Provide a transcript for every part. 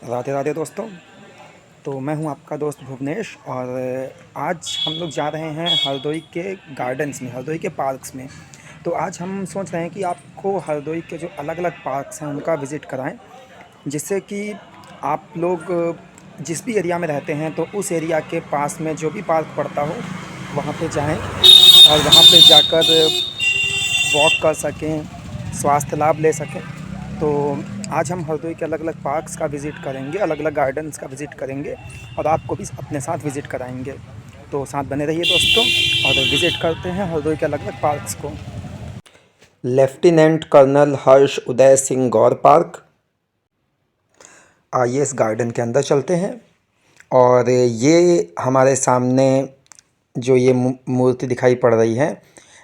राधे राधे दोस्तों। तो मैं हूं आपका दोस्त भुवनेश और आज हम लोग जा रहे हैं हरदोई के गार्डन्स में, हरदोई के पार्क्स में। तो आज हम सोच रहे हैं कि आपको हरदोई के जो अलग अलग पार्क्स हैं उनका विज़िट कराएं, जिससे कि आप लोग जिस भी एरिया में रहते हैं तो उस एरिया के पास में जो भी पार्क पड़ता हो वहाँ पे जाएं और वहाँ पे जाकर वॉक कर सकें, स्वास्थ्य लाभ ले सकें। तो आज हम हरदोई के अलग अलग पार्क्स का विज़िट करेंगे, अलग अलग गार्डन्स का विज़िट करेंगे और आपको भी अपने साथ विज़िट कराएंगे। तो साथ बने रहिए दोस्तों और विज़िट करते हैं हरदोई के अलग अलग पार्क्स को। लेफ्टिनेंट कर्नल हर्ष उदय सिंह गौर पार्क। आइए इस गार्डन के अंदर चलते हैं। और ये हमारे सामने जो ये मूर्ति दिखाई पड़ रही है,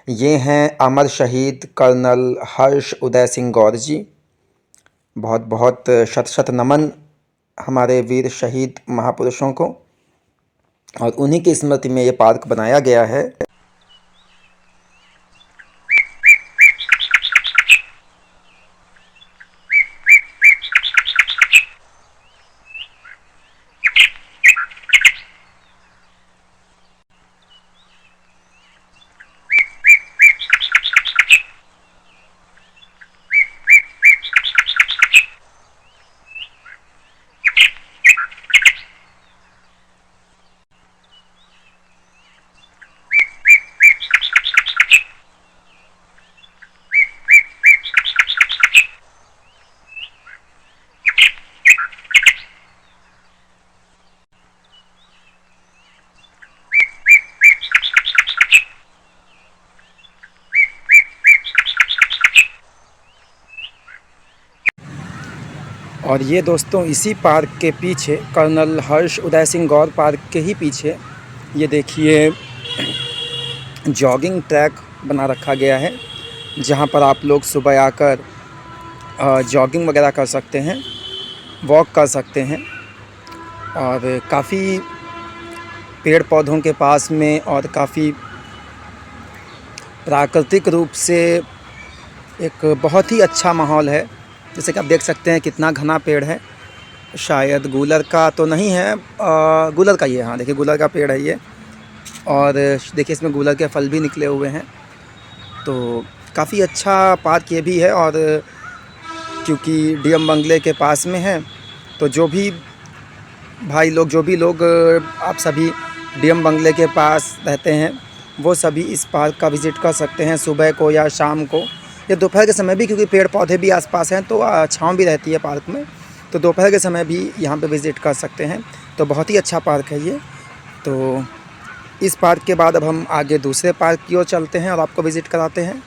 ये हैं अमर शहीद कर्नल हर्ष उदय सिंह गौर जी। बहुत बहुत शत शत नमन हमारे वीर शहीद महापुरुषों को, और उन्हीं की स्मृति में ये पार्क बनाया गया है। और ये दोस्तों इसी पार्क के पीछे, कर्नल हर्ष उदय सिंह गौर पार्क के ही पीछे, ये देखिए जॉगिंग ट्रैक बना रखा गया है, जहाँ पर आप लोग सुबह आकर जॉगिंग वगैरह कर सकते हैं, वॉक कर सकते हैं। और काफ़ी पेड़ पौधों के पास में और काफ़ी प्राकृतिक रूप से एक बहुत ही अच्छा माहौल है। जैसे कि आप देख सकते हैं कितना घना पेड़ है, शायद गूलर का तो नहीं है, गूलर का ही है। हाँ देखिए गूलर का पेड़ है ये, और देखिए इसमें गूलर के फल भी निकले हुए हैं। तो काफ़ी अच्छा पार्क ये भी है। और क्योंकि डीएम बंगले के पास में है, तो जो भी भाई लोग, जो भी लोग आप सभी डीएम बंगले के पास रहते हैं, वो सभी इस पार्क का विज़िट कर सकते हैं, सुबह को या शाम को या दोपहर के समय भी, क्योंकि पेड़ पौधे भी आसपास हैं तो छाँव भी रहती है पार्क में। तो दोपहर के समय भी यहाँ पे विज़िट कर सकते हैं। तो बहुत ही अच्छा पार्क है ये। तो इस पार्क के बाद अब हम आगे दूसरे पार्क की ओर चलते हैं और आपको विज़िट कराते हैं।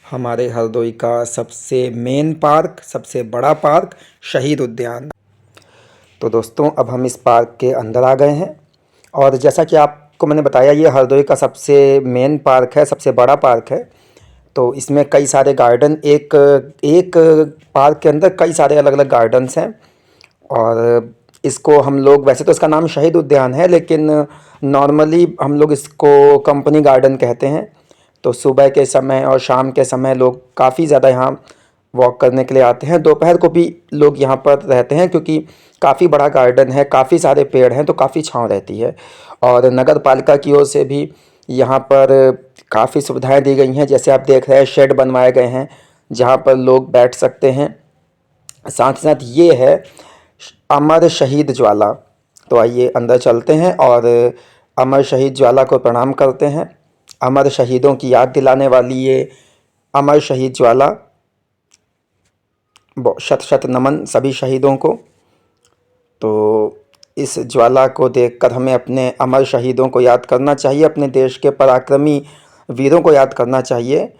हमारे हरदोई का सबसे मेन पार्क, सबसे बड़ा पार्क, शहीद उद्यान। तो दोस्तों अब हम इस पार्क के अंदर आ गए हैं, और जैसा कि आपको मैंने बताया, ये हरदोई का सबसे मेन पार्क है, सबसे बड़ा पार्क है। तो इसमें कई सारे गार्डन, एक एक पार्क के अंदर कई सारे अलग अलग गार्डन्स हैं। और इसको हम लोग, वैसे तो इसका नाम शहीद उद्यान है, लेकिन नॉर्मली हम लोग इसको कंपनी गार्डन कहते हैं। तो सुबह के समय और शाम के समय लोग काफ़ी ज़्यादा यहाँ वॉक करने के लिए आते हैं। दोपहर को भी लोग यहाँ पर रहते हैं, क्योंकि काफ़ी बड़ा गार्डन है, काफ़ी सारे पेड़ हैं, तो काफ़ी छाँव रहती है। और नगर पालिका की ओर से भी यहाँ पर काफ़ी सुविधाएं दी गई हैं। जैसे आप देख रहे हैं, शेड बनवाए गए हैं जहाँ पर लोग बैठ सकते हैं। साथ ही साथ ये है अमर शहीद ज्वाला। तो आइए अंदर चलते हैं और अमर शहीद ज्वाला को प्रणाम करते हैं। अमर शहीदों की याद दिलाने वाली ये अमर शहीद ज्वाला, शत शत नमन सभी शहीदों को। तो इस ज्वाला को देखकर हमें अपने अमर शहीदों को याद करना चाहिए, अपने देश के पराक्रमी वीरों को याद करना चाहिए।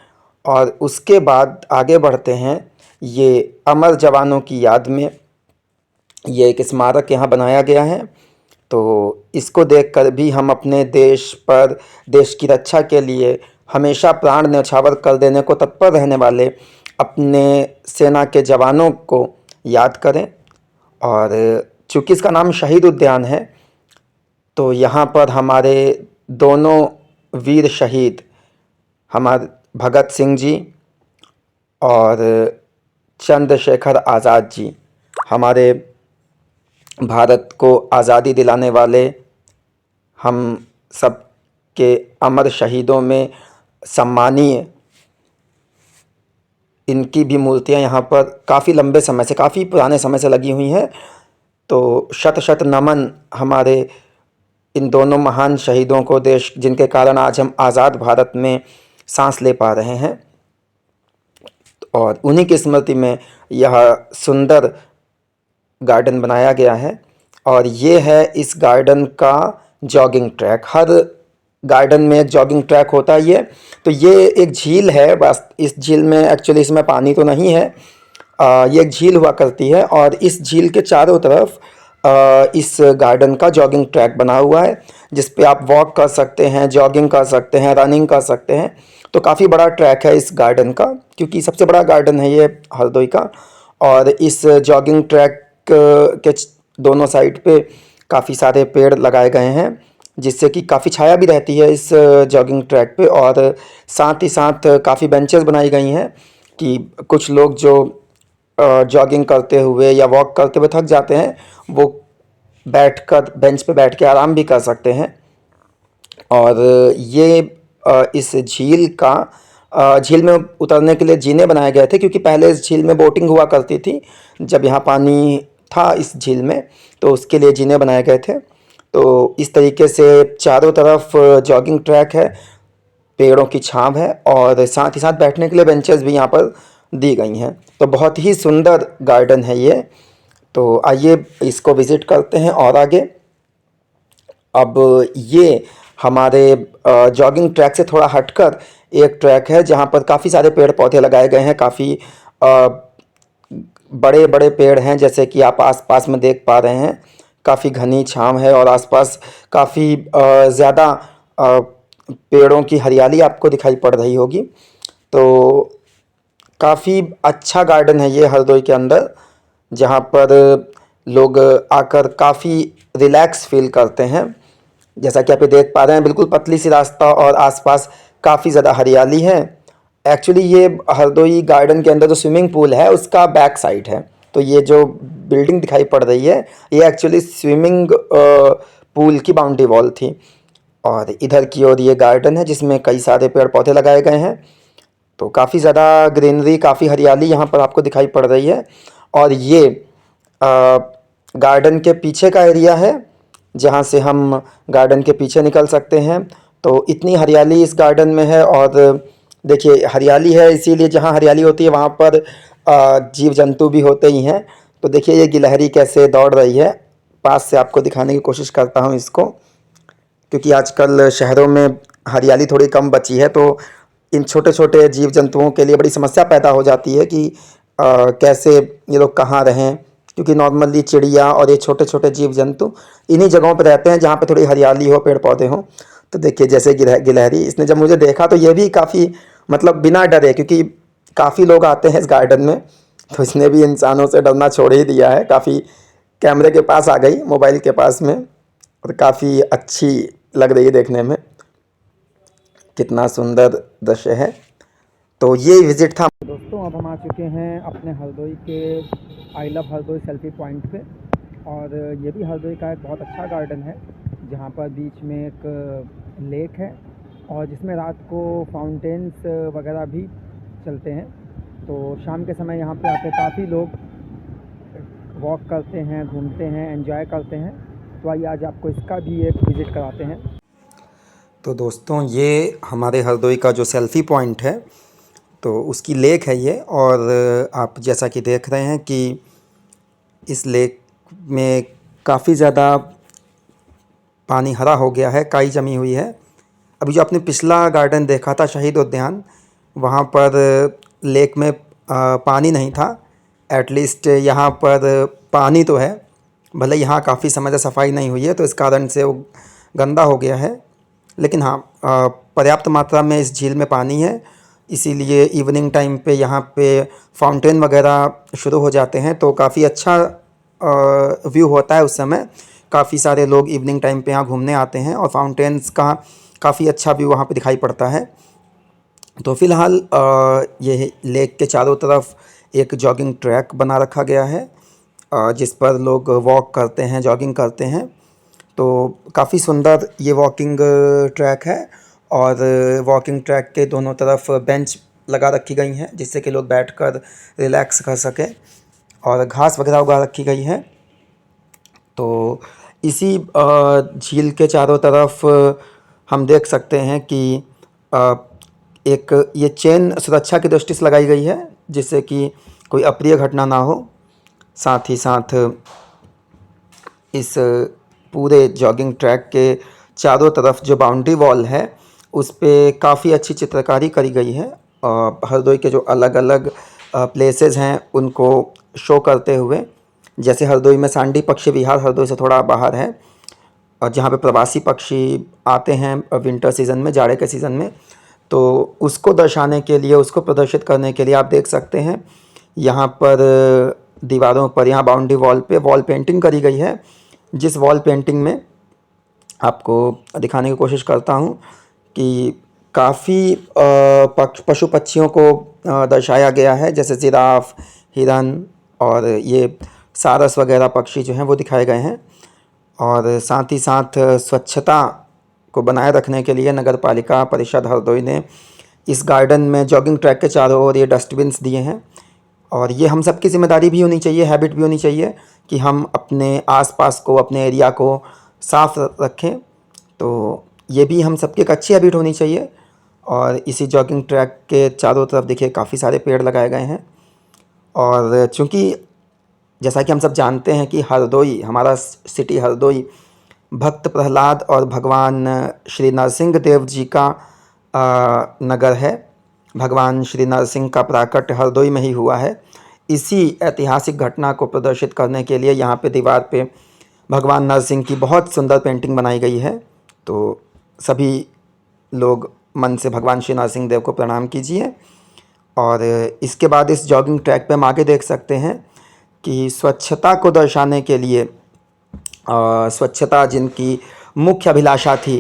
और उसके बाद आगे बढ़ते हैं। ये अमर जवानों की याद में ये एक स्मारक यहाँ बनाया गया है। तो इसको देखकर भी हम अपने देश पर, देश की रक्षा के लिए हमेशा प्राण न्यौछावर कर देने को तत्पर रहने वाले अपने सेना के जवानों को याद करें। और चूँकि इसका नाम शहीद उद्यान है, तो यहाँ पर हमारे दोनों वीर शहीद, हमारे भगत सिंह जी और चंद्रशेखर आज़ाद जी, हमारे भारत को आज़ादी दिलाने वाले हम सब के अमर शहीदों में सम्मानीय इनकी भी मूर्तियाँ यहाँ पर काफ़ी लंबे समय से, काफ़ी पुराने समय से लगी हुई हैं। तो शत शत नमन हमारे इन दोनों महान शहीदों को, देश जिनके कारण आज हम आज़ाद भारत में सांस ले पा रहे हैं। और उन्हीं की स्मृति में यह सुंदर गार्डन बनाया गया है। और ये है इस गार्डन का जॉगिंग ट्रैक। हर गार्डन में एक जॉगिंग ट्रैक होता है। ये एक झील है। बस इस झील में एक्चुअली इसमें पानी तो नहीं है। ये एक झील हुआ करती है और इस झील के चारों तरफ इस गार्डन का जॉगिंग ट्रैक बना हुआ है, जिस पे आप वॉक कर सकते हैं, जॉगिंग कर सकते हैं, रनिंग कर सकते हैं। तो काफ़ी बड़ा ट्रैक है इस गार्डन का, क्योंकि सबसे बड़ा गार्डन है ये हरदोई का। और इस जॉगिंग ट्रैक के दोनों साइड पे काफ़ी सारे पेड़ लगाए गए हैं, जिससे कि काफ़ी छाया भी रहती है इस जॉगिंग ट्रैक पे। और साथ ही साथ काफ़ी बेंचेस बनाई गई हैं कि कुछ लोग जो जॉगिंग करते हुए या वॉक करते हुए थक जाते हैं, वो बैठकर बेंच पे बैठ के आराम भी कर सकते हैं। और ये इस झील में उतरने के लिए जीने बनाए गए थे, क्योंकि पहले इस झील में बोटिंग हुआ करती थी। जब यहाँ पानी था इस झील में, तो उसके लिए जीने बनाए गए थे। तो इस तरीके से चारों तरफ जॉगिंग ट्रैक है, पेड़ों की छांव है और साथ ही साथ बैठने के लिए बेंचेस भी यहाँ पर दी गई हैं। तो बहुत ही सुंदर गार्डन है ये। तो आइए इसको विज़िट करते हैं और आगे। अब ये हमारे जॉगिंग ट्रैक से थोड़ा हटकर एक ट्रैक है, जहाँ पर काफ़ी सारे पेड़ पौधे लगाए गए हैं। काफ़ी बड़े बड़े पेड़ हैं, जैसे कि आप आसपास में देख पा रहे हैं। काफ़ी घनी छांव है और आसपास काफ़ी ज़्यादा पेड़ों की हरियाली आपको दिखाई पड़ रही होगी। तो काफ़ी अच्छा गार्डन है ये हरदोई के अंदर, जहाँ पर लोग आकर काफ़ी रिलैक्स फील करते हैं। जैसा कि आप ये देख पा रहे हैं, बिल्कुल पतली सी रास्ता और आसपास काफ़ी ज़्यादा हरियाली है। एक्चुअली ये हरदोई गार्डन के अंदर जो स्विमिंग पूल है उसका बैक साइड है। तो ये जो बिल्डिंग दिखाई पड़ रही है, ये एक्चुअली स्विमिंग पूल की बाउंड्री वॉल थी। और इधर की ओर ये गार्डन है, जिसमें कई सारे पेड़ पौधे लगाए गए हैं। तो काफ़ी ज़्यादा ग्रीनरी, काफ़ी हरियाली यहाँ पर आपको दिखाई पड़ रही है। और ये गार्डन के पीछे का एरिया है, जहाँ से हम गार्डन के पीछे निकल सकते हैं। तो इतनी हरियाली इस गार्डन में है। और देखिए, हरियाली है इसीलिए जहाँ हरियाली होती है वहाँ पर जीव जंतु भी होते ही हैं। तो देखिए ये गिलहरी कैसे दौड़ रही है। पास से आपको दिखाने की कोशिश करता हूँ इसको, क्योंकि आजकल शहरों में हरियाली थोड़ी कम बची है। तो इन छोटे छोटे जीव जंतुओं के लिए बड़ी समस्या पैदा हो जाती है कि कैसे ये लोग कहाँ रहें, क्योंकि नॉर्मली चिड़िया और ये छोटे छोटे जीव जंतु इन्हीं जगहों पर रहते हैं जहाँ पे थोड़ी हरियाली हो, पेड़ पौधे हों। तो देखिए जैसे गिलहरी, इसने जब मुझे देखा तो ये भी काफ़ी मतलब बिना डरे, क्योंकि काफ़ी लोग आते हैं इस गार्डन में, तो इसने भी इंसानों से डरना छोड़ ही दिया है। काफ़ी कैमरे के पास आ गई, मोबाइल के पास में, और काफ़ी अच्छी लग रही है देखने में। कितना सुंदर दृश्य है। तो ये विज़िट था दोस्तों। अब हम आ चुके हैं अपने हरदोई के I love Hardoi selfie point पे। और ये भी हरदोई का एक बहुत अच्छा गार्डन है, जहाँ पर बीच में एक लेक है और जिसमें रात को फाउंटेन्स वगैरह भी चलते हैं। तो शाम के समय यहाँ पे आके काफ़ी लोग वॉक करते हैं, घूमते हैं, एंजॉय करते हैं। तो आइए आज आपको इसका भी एक विज़िट कराते हैं। तो दोस्तों ये हमारे हरदोई का जो सेल्फ़ी पॉइंट है, तो उसकी लेक है ये। और आप जैसा कि देख रहे हैं कि इस लेक में काफ़ी ज़्यादा पानी हरा हो गया है, काई जमी हुई है। अभी जो आपने पिछला गार्डन देखा था शहीद उद्यान, वहाँ पर लेक में पानी नहीं था। एटलीस्ट यहाँ पर पानी तो है, भले यहाँ काफ़ी समय से सफाई नहीं हुई है तो इस कारण से वो गंदा हो गया है। लेकिन हाँ, पर्याप्त मात्रा में इस झील में पानी है, इसीलिए इवनिंग टाइम पे यहाँ पे फाउंटेन वगैरह शुरू हो जाते हैं। तो काफ़ी अच्छा व्यू होता है उस समय। काफ़ी सारे लोग इवनिंग टाइम पे यहाँ घूमने आते हैं और फाउंटेन्स का काफ़ी अच्छा व्यू वहाँ पे दिखाई पड़ता है। तो फ़िलहाल ये लेक के चारों तरफ एक जॉगिंग ट्रैक बना रखा गया है। जिस पर लोग वॉक करते हैं, जॉगिंग करते हैं। तो काफ़ी सुंदर ये वॉकिंग ट्रैक है और वॉकिंग ट्रैक के दोनों तरफ बेंच लगा रखी गई हैं जिससे कि लोग बैठकर रिलैक्स कर सकें और घास वगैरह उगा रखी गई है। तो इसी झील के चारों तरफ हम देख सकते हैं कि अ, एक ये चेन सुरक्षा की दृष्टि से लगाई गई है जिससे कि कोई अप्रिय घटना ना हो। साथ ही साथ इस पूरे जॉगिंग ट्रैक के चारों तरफ जो बाउंड्री वॉल है उस पे काफ़ी अच्छी चित्रकारी करी गई है। हरदोई के जो अलग अलग प्लेसेस हैं उनको शो करते हुए, जैसे हरदोई में सांडी पक्षी विहार हरदोई से थोड़ा बाहर है और जहाँ पे प्रवासी पक्षी आते हैं विंटर सीज़न में, जाड़े के सीज़न में, तो उसको दर्शाने के लिए, उसको प्रदर्शित करने के लिए आप देख सकते हैं यहाँ पर दीवारों पर, यहाँ बाउंड्री वॉल पे वॉल पेंटिंग करी गई है। जिस वॉल पेंटिंग में आपको दिखाने की कोशिश करता हूँ कि काफ़ी पशु पक्षियों को दर्शाया गया है, जैसे जिराफ, हिरन और ये सारस वगैरह पक्षी जो हैं वो दिखाए गए हैं। और साथ ही साथ स्वच्छता को बनाए रखने के लिए नगर पालिका परिषद हरदोई ने इस गार्डन में जॉगिंग ट्रैक के चारों ओर ये डस्टबिन्स दिए हैं। और ये हम सब की ज़िम्मेदारी भी होनी चाहिए, हैबिट भी होनी चाहिए कि हम अपने आसपास को, अपने एरिया को साफ़ रखें। तो ये भी हम सबकी एक अच्छी हैबिट होनी चाहिए। और इसी जॉगिंग ट्रैक के चारों तरफ देखिए काफ़ी सारे पेड़ लगाए गए हैं। और चूँकि जैसा कि हम सब जानते हैं कि हरदोई, हमारा सिटी हरदोई भक्त प्रहलाद और भगवान श्री नरसिंह देव जी का नगर है। भगवान श्री नरसिंह का प्राकट्य हरदोई में ही हुआ है। इसी ऐतिहासिक घटना को प्रदर्शित करने के लिए यहाँ पे दीवार पे भगवान नरसिंह की बहुत सुंदर पेंटिंग बनाई गई है। तो सभी लोग मन से भगवान श्री नरसिंह देव को प्रणाम कीजिए। और इसके बाद इस जॉगिंग ट्रैक पे हम आगे देख सकते हैं कि स्वच्छता को दर्शाने के लिए, स्वच्छता जिनकी मुख्य अभिलाषा थी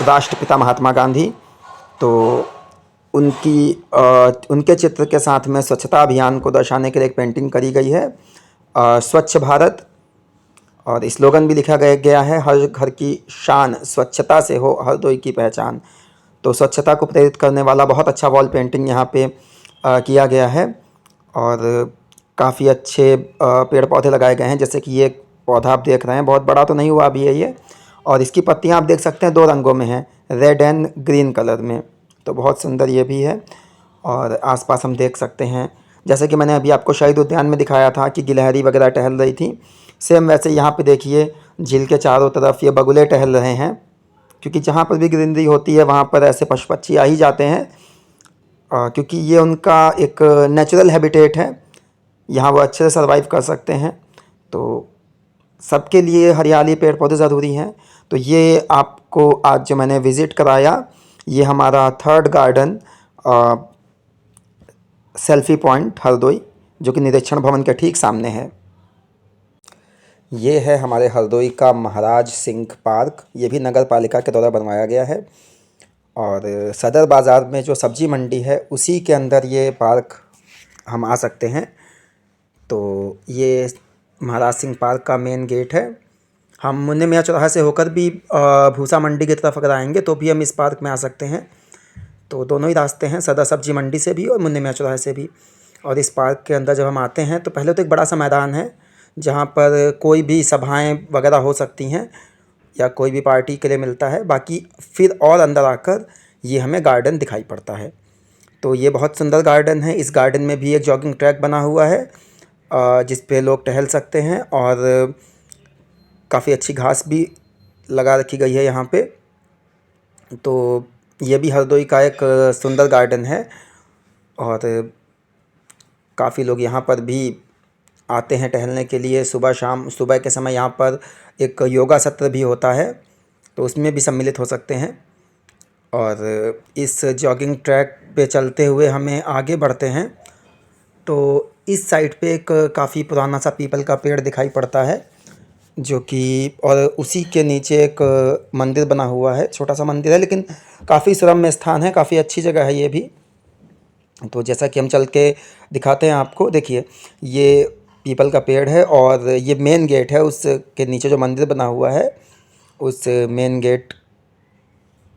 राष्ट्रपिता महात्मा गांधी, तो उनके चित्र के साथ में स्वच्छता अभियान को दर्शाने के लिए एक पेंटिंग करी गई है, स्वच्छ भारत। और स्लोगन भी लिखा गया है, हर घर की शान स्वच्छता से हो हरदोई की पहचान। तो स्वच्छता को प्रेरित करने वाला बहुत अच्छा वॉल पेंटिंग यहाँ पे किया गया है। और काफ़ी अच्छे पेड़ पौधे लगाए गए हैं, जैसे कि ये पौधा आप देख रहे हैं, बहुत बड़ा तो नहीं हुआ अभी है ये, और इसकी पत्तियाँ आप देख सकते हैं 2 रंगों में हैं, रेड एंड ग्रीन कलर में। तो बहुत सुंदर ये भी है। और आसपास हम देख सकते हैं, जैसे कि मैंने अभी आपको शहीद उद्यान में दिखाया था कि गिलहरी वगैरह टहल रही थी, सेम वैसे यहाँ पे देखिए झील के चारों तरफ ये बगुले टहल रहे हैं, क्योंकि जहाँ पर भी ग्रीनरी होती है वहाँ पर ऐसे पशु पक्षी आ ही जाते हैं, क्योंकि ये उनका एक नेचुरल हैबिटेट है, यहाँ वो अच्छे से सर्वाइव कर सकते हैं। तो सबके लिए हरियाली, पेड़ पौधे ज़रूरी हैं। तो ये आपको आज जो मैंने विज़िट कराया, ये हमारा 3rd garden selfie point Hardoi, जो कि निरीक्षण भवन के ठीक सामने है। ये है हमारे हरदोई का महाराज सिंह पार्क, ये भी नगर पालिका के द्वारा बनवाया गया है। और सदर बाज़ार में जो सब्जी मंडी है उसी के अंदर ये पार्क हम आ सकते हैं। तो ये महाराज सिंह पार्क का मेन गेट है। हम मुन्ने मियाँ चौराहे से होकर भी भूसा मंडी की तरफ अगर आएंगे तो भी हम इस पार्क में आ सकते हैं। तो दोनों ही रास्ते हैं, सदर सब्जी मंडी से भी और मुन्ने मियाँ चौराहे से भी। और इस पार्क के अंदर जब हम आते हैं तो पहले तो एक बड़ा सा मैदान है जहाँ पर कोई भी सभाएं वगैरह हो सकती हैं या कोई भी पार्टी के लिए मिलता है। बाकी फिर और अंदर आकर ये हमें गार्डन दिखाई पड़ता है। तो ये बहुत सुंदर गार्डन है। इस गार्डन में भी एक जॉगिंग ट्रैक बना हुआ है जिस पे लोग टहल सकते हैं, और काफ़ी अच्छी घास भी लगा रखी गई है यहाँ पे। तो ये भी हरदोई का एक सुंदर गार्डन है और काफ़ी लोग यहाँ पर भी आते हैं टहलने के लिए। सुबह शाम, सुबह के समय यहाँ पर एक योगा सत्र भी होता है, तो उसमें भी सम्मिलित हो सकते हैं। और इस जॉगिंग ट्रैक पे चलते हुए हमें आगे बढ़ते हैं तो इस साइड पे एक काफ़ी पुराना सा पीपल का पेड़ दिखाई पड़ता है, जो कि, और उसी के नीचे एक मंदिर बना हुआ है, छोटा सा मंदिर है लेकिन काफ़ी सुरम्य स्थान है, काफ़ी अच्छी जगह है ये भी। तो जैसा कि हम चल के दिखाते हैं आपको, देखिए ये पीपल का पेड़ है और ये मेन गेट है। उसके नीचे जो मंदिर बना हुआ है उस मेन गेट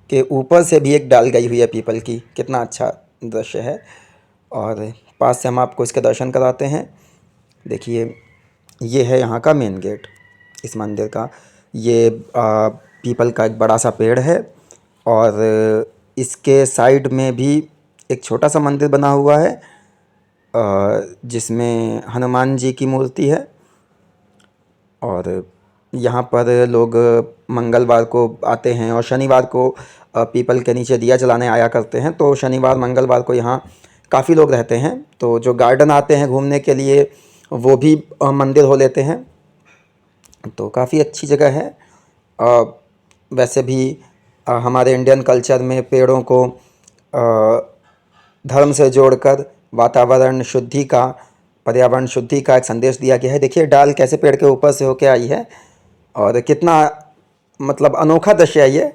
के ऊपर से भी एक डाल गई हुई है पीपल की। कितना अच्छा दृश्य है। और पास से हम आपको इसके दर्शन कराते हैं। देखिए, ये है यहाँ का मेन गेट इस मंदिर का। ये पीपल का एक बड़ा सा पेड़ है और इसके साइड में भी एक छोटा सा मंदिर बना हुआ है जिसमें हनुमान जी की मूर्ति है। और यहाँ पर लोग मंगलवार को आते हैं और शनिवार को पीपल के नीचे दिया जलाने आया करते हैं। तो शनिवार मंगलवार को यहाँ काफ़ी लोग रहते हैं। तो जो गार्डन आते हैं घूमने के लिए वो भी मंदिर हो लेते हैं। तो काफ़ी अच्छी जगह है। वैसे भी हमारे इंडियन कल्चर में पेड़ों को धर्म से जोड़कर वातावरण शुद्धि का, पर्यावरण शुद्धि का एक संदेश दिया गया है। देखिए डाल कैसे पेड़ के ऊपर से होके आई है और कितना मतलब अनोखा दृश्य है ये।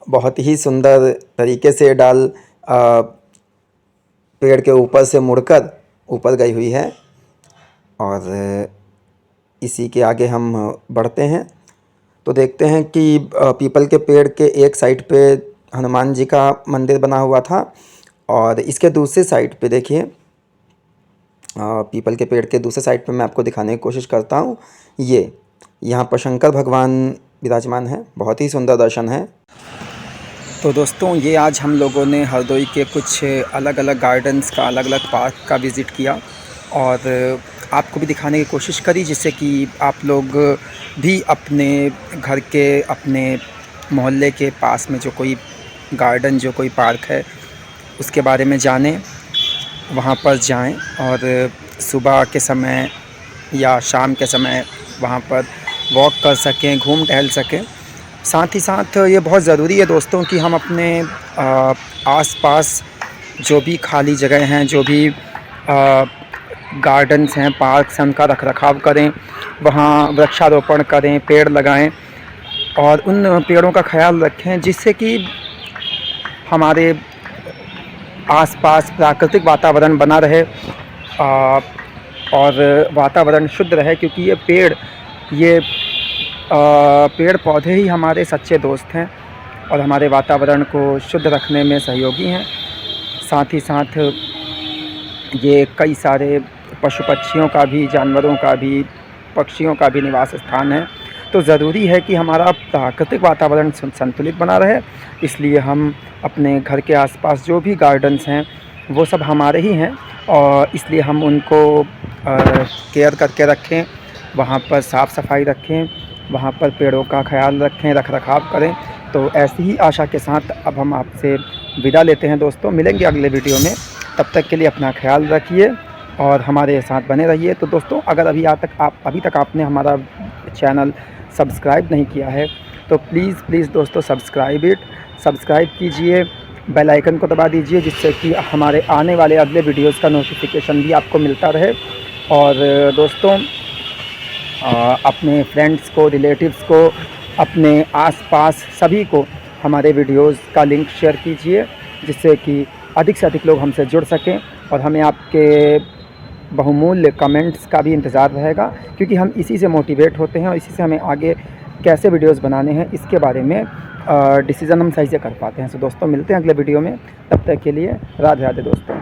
बहुत ही सुंदर तरीके से डाल पेड़ के ऊपर से मुड़कर ऊपर गई हुई है। और इसी के आगे हम बढ़ते हैं तो देखते हैं कि पीपल के पेड़ के एक साइड पे हनुमान जी का मंदिर बना हुआ था और इसके दूसरी साइड पे देखिए पीपल के पेड़ के दूसरे साइड पे मैं आपको दिखाने की कोशिश करता हूँ। ये यहाँ पर शंकर भगवान विराजमान है। बहुत ही सुंदर दर्शन है। तो दोस्तों, ये आज हम लोगों ने हरदोई के कुछ अलग अलग गार्डन्स का, अलग अलग पार्क का विज़िट किया और आपको भी दिखाने की कोशिश करी, जिससे कि आप लोग भी अपने घर के, अपने मोहल्ले के पास में जो कोई गार्डन, जो कोई पार्क है उसके बारे में जानें, वहाँ पर जाएं और सुबह के समय या शाम के समय वहाँ पर वॉक कर सकें, घूम टहल सकें। साथ ही साथ ये बहुत ज़रूरी है दोस्तों कि हम अपने आसपास जो भी खाली जगह हैं, जो भी गार्डन्स हैं, पार्क्स हैं, उनका रखरखाव करें, वहाँ वृक्षारोपण करें, पेड़ लगाएं और उन पेड़ों का ख्याल रखें, जिससे कि हमारे आसपास प्राकृतिक वातावरण बना रहे और वातावरण शुद्ध रहे। क्योंकि ये पेड़ पौधे ही हमारे सच्चे दोस्त हैं और हमारे वातावरण को शुद्ध रखने में सहयोगी हैं। साथ ही साथ ये कई सारे पशु पक्षियों का भी, जानवरों का भी, पक्षियों का भी निवास स्थान है। तो ज़रूरी है कि हमारा प्राकृतिक वातावरण संतुलित बना रहे। इसलिए हम अपने घर के आसपास जो भी गार्डन्स हैं वो सब हमारे ही हैं और इसलिए हम उनको केयर करके रखें, वहाँ पर साफ़ सफाई रखें, वहाँ पर पेड़ों का ख्याल रखें, रखरखाव करें। तो ऐसी ही आशा के साथ अब हम आपसे विदा लेते हैं दोस्तों। मिलेंगे अगले वीडियो में। तब तक के लिए अपना ख्याल रखिए और हमारे साथ बने रहिए। तो दोस्तों, अगर अभी तक आपने हमारा चैनल सब्सक्राइब नहीं किया है तो प्लीज़ दोस्तों सब्सक्राइब कीजिए, बेल आइकन को दबा दीजिए, जिससे कि हमारे आने वाले अगले वीडियोज़ का नोटिफिकेशन भी आपको मिलता रहे। और दोस्तों, अपने फ्रेंड्स को, रिलेटिव्स को, अपने आसपास सभी को हमारे वीडियोज़ का लिंक शेयर कीजिए, जिससे कि अधिक से अधिक लोग हमसे जुड़ सकें और हमें आपके बहुमूल्य कमेंट्स का भी इंतज़ार रहेगा, क्योंकि हम इसी से मोटिवेट होते हैं और इसी से हमें आगे कैसे वीडियोज़ बनाने हैं इसके बारे में डिसीज़न हम सही से कर पाते हैं। तो दोस्तों, मिलते हैं अगले वीडियो में। तब तक के लिए राधे राधे दोस्तों।